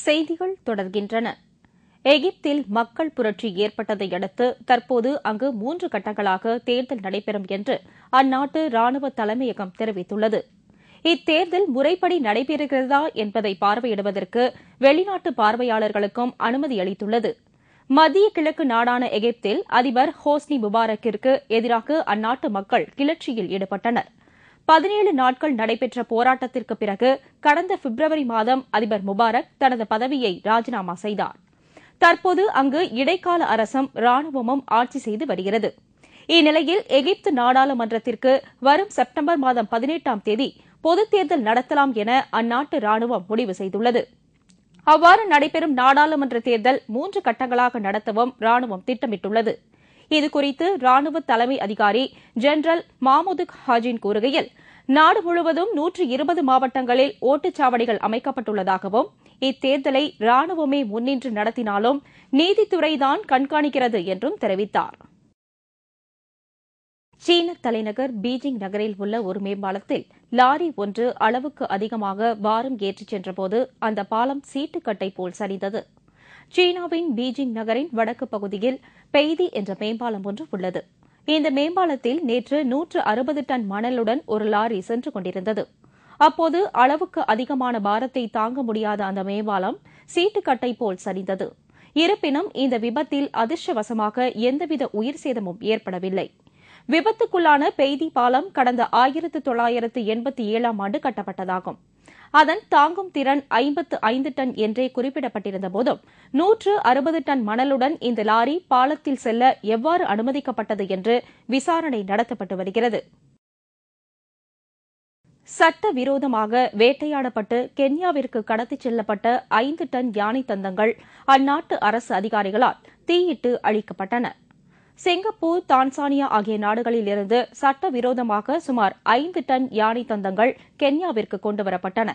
செய்திகள் தொடர்கின்றன. எகிப்தில் மக்கள் புரட்சி ஏற்பட்டதை அடுத்து தற்போது அங்கு 3 கட்டங்களாக தேர்தல் நடைபெறும் என்று அந்நாட்டு ராணுவ தலைமையகம் தெரிவித்துள்ளது. இத்தேர்தல் முறைப்படி நடைபெறுகிறதா என்பதை பார்வையிடுவதற்கு வெளிநாட்டு பார்வையாளர்களுக்கும் அனுமதி அளித்துள்ளது. மத்திய கிழக்கு நாடான எகிப்தில் அதிபர் ஹோஸ்னி முபாரக்கிற்கு எதிராக அந்நாட்டு மக்கள் கிளர்ச்சியில் ஈடுபட்டனர். 17 நாட்கள் நடைபெற்ற போராட்டத்திற்கு பிறகு கடந்த பிப்ரவரி மாதம் அதிபர் முபாரக் தனது பதவியை ராஜினாமா செய்தார். தற்போது அங்கு இடைக்கால அரசும் ராணுவமும் ஆட்சி செய்து வருகிறது. இந்நிலையில் எகிப்து நாடாளுமன்றத்திற்கு வரும் செப்டம்பர் மாதம் 18ஆம் தேதி பொதுத் தேர்தல் நடத்தலாம் என அந்நாட்டு ராணுவம் முடிவு செய்துள்ளது. அவ்வாறு நடைபெறும் நாடாளுமன்ற தேர்தல் 3 கட்டங்களாக நடத்தவும் ராணுவம் திட்டமிட்டுள்ளது. இதுகுறித்து ராணுவ தலைமை அதிகாரி ஜெனரல் மாமூதுக் ஹாஜின் கூறுகையில், நாடு முழுவதும் 120 மாவட்டங்களில் ஓட்டுச்சாவடிகள் அமைக்கப்பட்டுள்ளதாகவும் இத்தேர்தலை ராணுவமே முன்னின்று நடத்தினாலும் நீதித்துறைதான் கண்காணிக்கிறது என்றும் தெரிவித்தார். சீன தலைநகர் பீஜிங் நகரில் உள்ள ஒரு மேம்பாலத்தில் லாரி ஒன்று அளவுக்கு அதிகமாக பாரம் ஏற்றிச் சென்றபோது அந்த பாலம் சீட்டுக்கட்டை போல் சரிந்தது. சீனாவின் பீஜிங் நகரின் வடக்கு பகுதியில் பெய்தி என்ற மேம்பாலம் ஒன்று உள்ளது. இந்த மேம்பாலத்தில் நேற்று 160 டன் மணலுடன் ஒரு லாரி சென்று கொண்டிருந்தது. அப்போது அளவுக்கு அதிகமான பாரத்தை தாங்க முடியாத அந்த மேம்பாலம் சீட்டுக்கட்டை போல் சரிந்தது. இருப்பினும் இந்த விபத்தில் அதிர்ஷ்டவசமாக எந்தவித உயிர் சேதமும் ஏற்படவில்லை. விபத்துக்குள்ளான பெய்தி பாலம் கடந்த 1987ஆம் ஆண்டு கட்டப்பட்டதாகும். அதன் தாங்கும் திறன் 55 டன் என்றே குறிப்பிடப்பட்டிருந்த போதும் 160 டன் மணலுடன் இந்த லாரி பாலத்தில் செல்ல எவ்வாறு அனுமதிக்கப்பட்டது என்று விசாரணை நடத்தப்பட்டு வருகிறது. சட்டவிரோதமாக வேட்டையாடப்பட்டு கென்யாவிற்கு கடத்திச் செல்லப்பட்ட 5 டன் யானை தந்தங்கள் அந்நாட்டு அரசு அதிகாரிகளால் தீயிட்டு அழிக்கப்பட்டன. சிங்கப்பூர், தான்சானியா ஆகிய நாடுகளில் இருந்து சட்டவிரோதமாக சுமார் 5 டன் யானை தந்தங்கள் கென்யாவிற்கு கொண்டுவரப்பட்டன.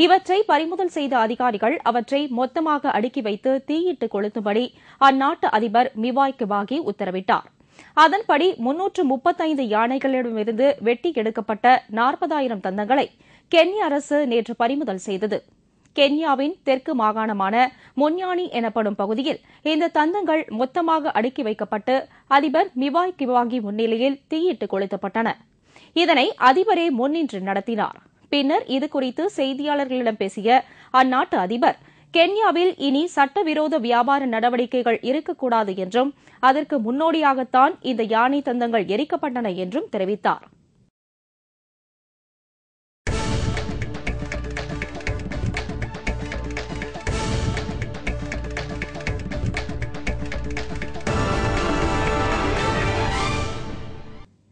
இவற்றை பறிமுதல் செய்த அதிகாரிகள் அவற்றை மொத்தமாக அடுக்கி வைத்து தீயிட்டு கொளுத்தும்படி அந்நாட்டு அதிபர் மிவாய் கிபாகி உத்தரவிட்டார். அதன்படி 335 யானைகளிடமிருந்து வெட்டி எடுக்கப்பட்ட 40,000 தந்தங்களை கென்யா அரசு நேற்று பறிமுதல் செய்தது. கென்யாவின் தெற்கு மாகாணமான முன்யானி எனப்படும் பகுதியில் இந்த தந்தங்கள் மொத்தமாக அடுக்கி வைக்கப்பட்டு அதிபர் மிவாய் கிபாகி முன்னிலையில் தீயிட்டு கொளுத்தப்பட்டன. இதனை அதிபரே முன்னின்று நடத்தினார். பின்னர் இதுகுறித்து செய்தியாளர்களிடம் பேசிய அந்நாட்டு அதிபர், கென்யாவில் இனி சட்டவிரோத வியாபார நடவடிக்கைகள் இருக்கக்கூடாது என்றும் அதற்கு முன்னோடியாகத்தான் இந்த யானை தந்தங்கள் எரிக்கப்பட்டன என்றும் தெரிவித்தார்.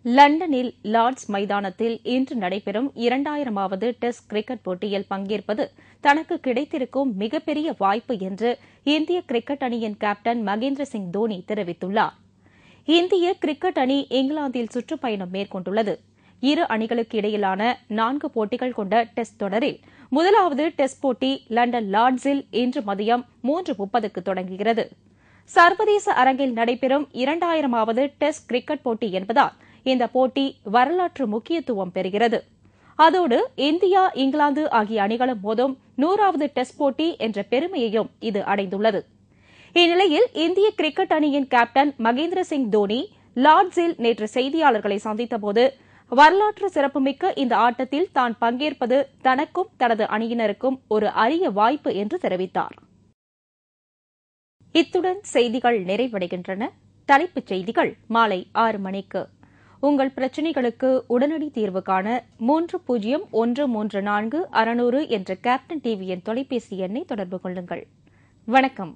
லண்டனில் லார்ட்ஸ் மைதானத்தில் இன்று நடைபெறும் 2000வது டெஸ்ட் கிரிக்கெட் போட்டியில் பங்கேற்பது தனக்கு கிடைத்திருக்கும் மிகப்பெரிய வாய்ப்பு என்று இந்திய கிரிக்கெட் அணியின் கேப்டன் மகேந்திர சிங் தோனி தெரிவித்துள்ளார். இந்திய கிரிக்கெட் அணி இங்கிலாந்தில் சுற்றுப்பயணம் மேற்கொண்டுள்ளது. இரு அணிகளுக்கு இடையிலான 4 போட்டிகள் கொண்ட டெஸ்ட் தொடரில் முதலாவது டெஸ்ட் போட்டி லண்டன் லார்ட்ஸில் இன்று மதியம் 3:30க்கு தொடங்குகிறது. சர்வதேச அரங்கில் நடைபெறும் 2000வது டெஸ்ட் கிரிக்கெட் போட்டி என்பதால் இந்த போட்டி வரலாற்று முக்கியத்துவம் பெறுகிறது. அதோடு இந்தியா, இங்கிலாந்து ஆகிய அணிகளும் மோதும் 100வது டெஸ்ட் போட்டி என்ற பெருமையையும் இது அடைந்துள்ளது. இந்நிலையில் இந்திய கிரிக்கெட் அணியின் கேப்டன் மகேந்திர சிங் தோனி லார்ட்ஸில் நேற்று செய்தியாளர்களை சந்தித்தபோது, வரலாற்று சிறப்புமிக்க இந்த ஆட்டத்தில் தான் பங்கேற்பது தனக்கும் தனது அணியினருக்கும் ஒரு அரிய வாய்ப்பு என்று தெரிவித்தார். இத்துடன் செய்திகள் நிறைவடைகின்றன. தலைப்புச் செய்திகள் மாலை 6 மணிக்கு. உங்கள் பிரச்சினைகளுக்கு உடனடி தீர்வு காண 30134600 என்ற கேப்டன் டிவியின் தொலைபேசி எண்ணை தொடர்பு கொள்ளுங்கள். வணக்கம்.